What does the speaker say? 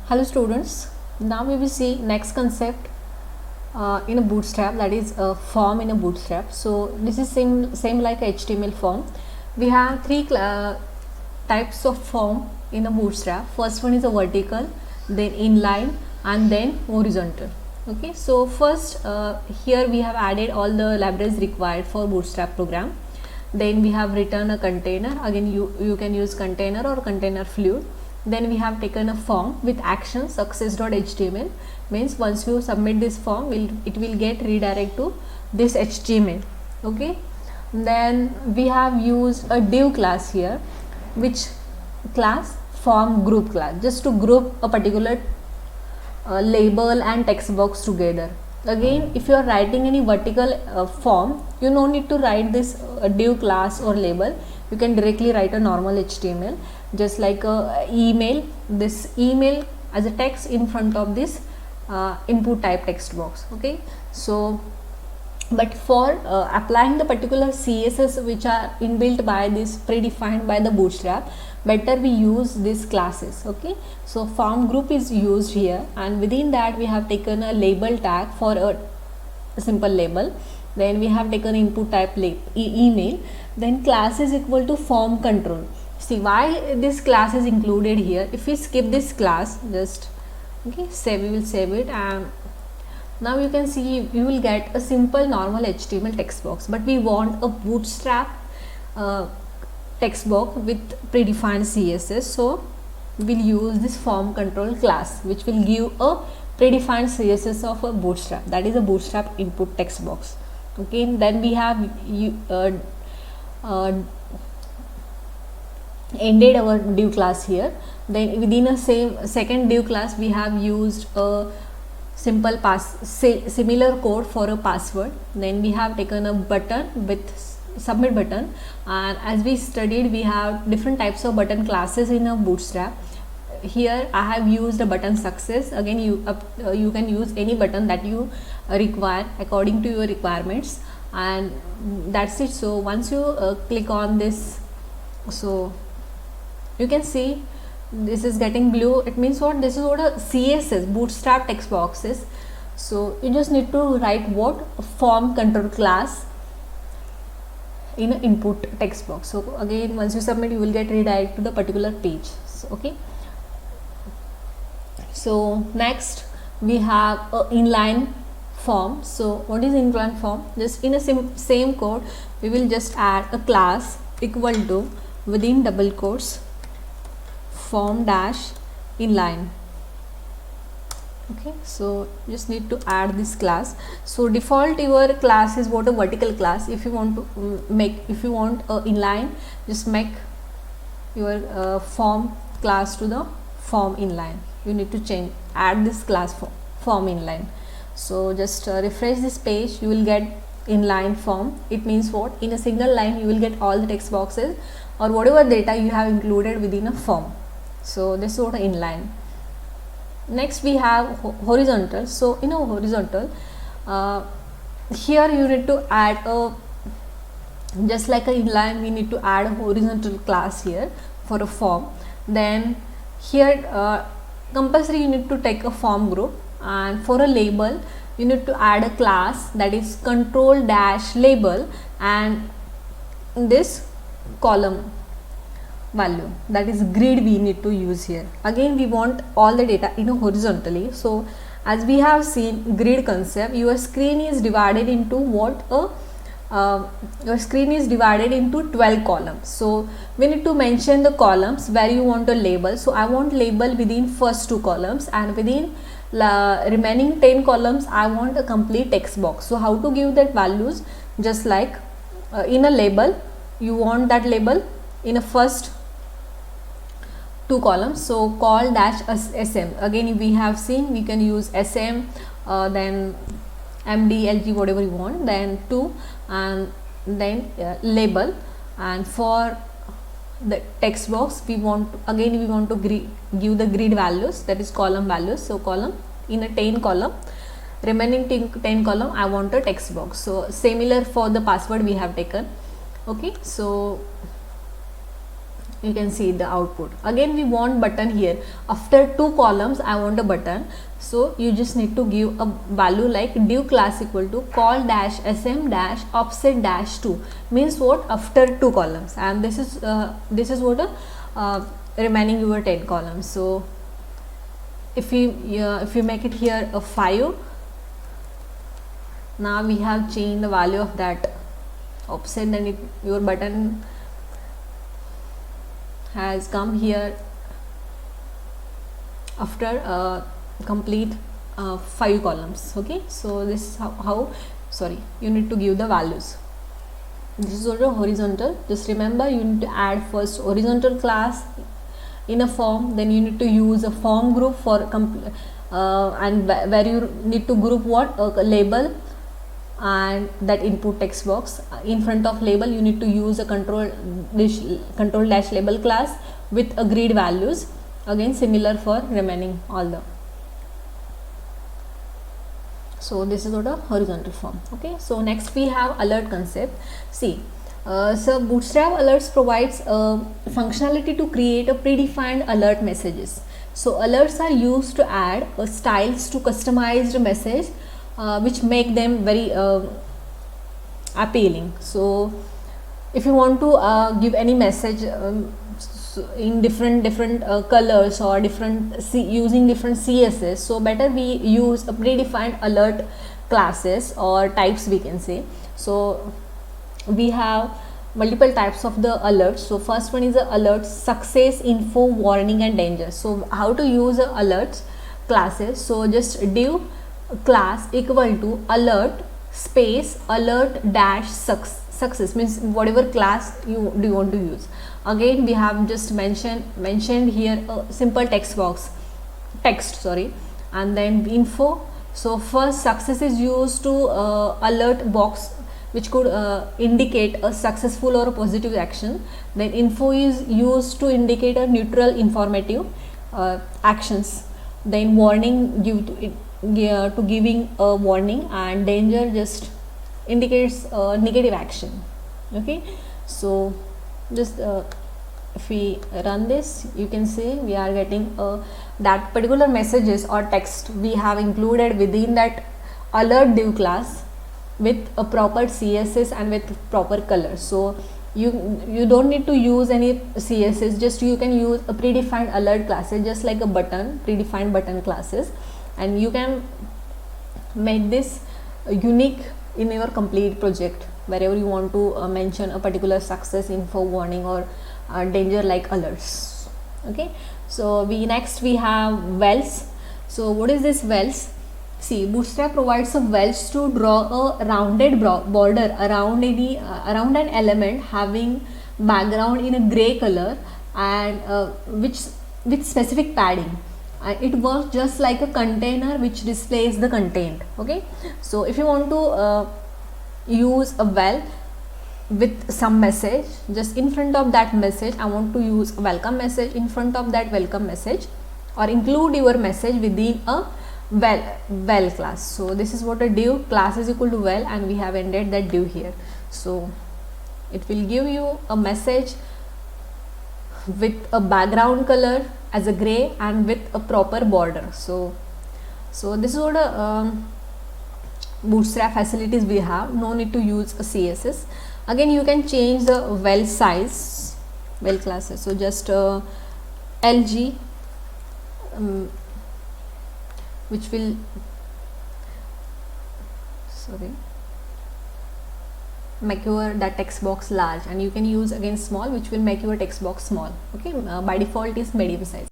Hello students, now we will see next concept in a bootstrap, that is a form in a bootstrap. So this is same like HTML form. We have three types of form in a bootstrap. First one is a vertical, then inline, and then horizontal. Okay, so first here we have added all the libraries required for bootstrap program. Then we have written a container. Again, you can use container or container fluid. Then we have taken a form with action success.html, means once you submit this form, it will get redirect to this HTML. Okay, then we have used a div class here, which class? Form group class, just to group a particular label and text box together. Again, if you are writing any vertical form, you no need to write this div class or label. You can directly write a normal HTML, just like a email, this email as a text in front of this input type text box. Okay, so but for applying the particular CSS which are inbuilt by this, predefined by the bootstrap, better we use these classes. Okay, so form group is used here, and within that we have taken a label tag for a simple label. Then we have taken input type email. Then class is equal to form control. See why this class is included here. If we skip this class, just okay, we will save it, and now you can see you will get a simple normal HTML text box, but we want a bootstrap text box with predefined CSS, so we'll use this form control class, which will give a predefined CSS of a bootstrap, that is a bootstrap input text box. Okay, then we have ended our div class here. Then within a second div class we have used a simple similar code for a password. Then we have taken a button with submit button, and as we studied, we have different types of button classes in a bootstrap. Here I have used a button success. Again, you can use any button that you require according to your requirements, and that's it. So once you click on this, so you can see this is getting blue. It means what? This is what a CSS bootstrap text box is. So you just need to write what? Form control class in an input text box. So again, once you submit, you will get redirected to the particular page. So, okay, so next we have a inline form. So what is inline form? Just in a same code, we will just add a class equal to, within double quotes, form dash inline. Okay, so just need to add this class. So default your class is what? A vertical class. If you want to if you want a inline, just make your form class to the form inline. You need to add this class form inline. So just refresh this page, you will get inline form. It means what? In a single line you will get all the text boxes or whatever data you have included within a form. So this is what inline. Next we have horizontal. So in a horizontal, here you need to add a, just like a inline, we need to add a horizontal class here for a form. Then here compulsory you need to take a form group, and for a label you need to add a class, that is control dash label, and this column value, that is grid, we need to use here. Again, we want all the data in a horizontally. So as we have seen grid concept, your screen is divided into what? Your screen is divided into 12 columns. So we need to mention the columns where you want a label. So I want label within first 2 columns, and within remaining 10 columns I want a complete text box. So how to give that values? Just like in a label, you want that label in a first 2 columns, so call dash sm. Again, we have seen we can use sm, then md, lg, whatever you want, then 2, and then label. And for the text box, we want to give the grid values, that is column values. So column in a 10 column, remaining 10 column I want a text box. So similar for the password we have taken. Okay, so you can see the output. Again we want button here, after 2 columns I want a button, so you just need to give a value like div class equal to call dash sm dash offset dash 2, means what, after 2 columns, and this is what remaining your 10 columns. So if you make it here a 5, now we have changed the value of that offset, then your button has come here after complete 5 columns. Okay, so this is how you need to give the values. This is also horizontal. Just remember, you need to add first horizontal class in a form, then you need to use a form group for and where you need to group what, a label and that input text box. In front of label you need to use a control dash label class with agreed values. Again similar for remaining all the. So this is what a horizontal form. Okay, so next we have alert concept. See, so Bootstrap alerts provides functionality to create a predefined alert messages. So alerts are used to add styles to customized message, which make them very appealing. So if you want to give any message in different colors or using different CSS, so better we use a predefined alert classes or types, we can say. So we have multiple types of the alerts. So first one is the alert success, info, warning and danger. So how to use the alerts classes? So just div class equal to alert space alert dash success, means whatever class you want to use. Again we have just mentioned here a simple text, and then info. So first success is used to alert box which could indicate a successful or a positive action. Then info is used to indicate a neutral informative actions. Then warning to giving a warning, and danger just indicates a negative action. Okay, so just if we run this, you can see we are getting that particular messages or text we have included within that alert div class with a proper CSS and with proper color. So you don't need to use any CSS, just you can use a predefined alert classes, just like a button, predefined button classes, and you can make this unique in your complete project wherever you want to mention a particular success, info, warning or danger like alerts. Okay, so next we have wells. So what is this wells? See, Bootstrap provides a wells to draw a rounded border around around an element having background in a gray color and with specific padding. It works just like a container which displays the content. Okay, so if you want to use a well with some message, just in front of that message I want to use a welcome message, in front of that welcome message, or include your message within a well class. So this is what a div class is equal to well, and we have ended that div here. So it will give you a message with a background color as a gray and with a proper border. So this is what a Bootstrap facilities we have. No need to use a CSS. Again you can change the well size, well classes. So just LG which will make your that text box large, and you can use again small which will make your text box small. Okay, by default is medium size.